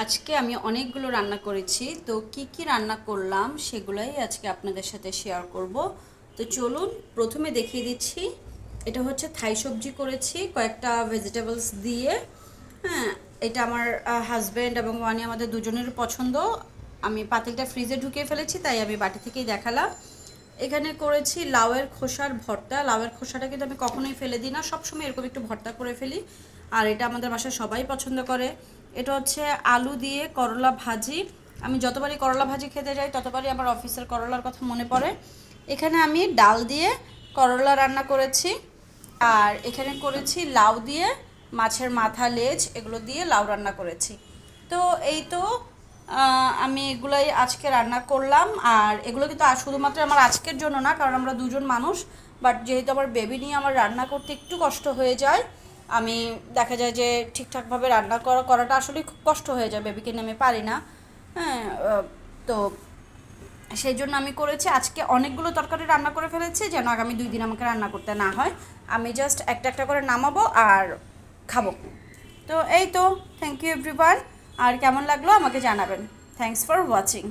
আজকে আমি অনেকগুলো রান্না করেছি, তো কি কি রান্না করলাম সেগুলাই আজকে আপনাদের সাথে শেয়ার করব। তো চলুন প্রথমে দেখিয়ে দিচ্ছি। এটা হচ্ছে থাই সবজি করেছি কয়েকটা ভেজিটেবলস দিয়ে। হ্যাঁ, এটা আমার হাজব্যান্ড এবং ওয়ানি আমাদের দুজনের পছন্দ। আমি পাতিলটা ফ্রিজে ঢুকিয়ে ফেলেছি, তাই আমি বাটি থেকেই দেখালাম। এখানে করেছি লাউয়ের খোসার ভর্তা। লাউয়ের খোসাটা কিন্তু আমি কখনোই ফেলে দিই না, সবসময় এরকম একটু ভর্তা করে ফেলি, আর এটা আমাদের বাসায় সবাই পছন্দ করে। এটা হচ্ছে আলু দিয়ে করলা ভাজি। আমি যতবারই করলা ভাজি খেতে যাই ততবারই আমার অফিসের করলার কথা মনে পড়ে। এখানে আমি ডাল দিয়ে করলা রান্না করেছি, আর এখানে করেছি লাউ দিয়ে মাছের মাথা, লেজ এগুলো দিয়ে লাউ রান্না করেছি। তো এই তো আমি এগুলাই আজকে রান্না করলাম। আর এগুলো কিন্তু শুধুমাত্র আমার আজকের জন্য না, কারণ আমরা দুজন মানুষ। বাট যেহেতু আমার বেবি নিয়ে আমার রান্না করতে একটু কষ্ট হয়ে যায়, আমি দেখা যায় যে ঠিকঠাকভাবে রান্না করাটা আসলে খুব কষ্ট হয়ে যায়, বেবিকে নিয়ে আমি পারি না। হ্যাঁ, তো সেই জন্য আমি করেছি আজকে অনেকগুলো তরকারি রান্না করে ফেলেছি, যেন আগামী 2 দিন আমাকে রান্না করতে না হয়। আমি জাস্ট একটা একটা করে নামাবো আর খাবো। তো এই তো, থ্যাংক ইউ এভরিওয়ান। আর কেমন লাগলো আমাকে জানাবেন। Thanks for watching.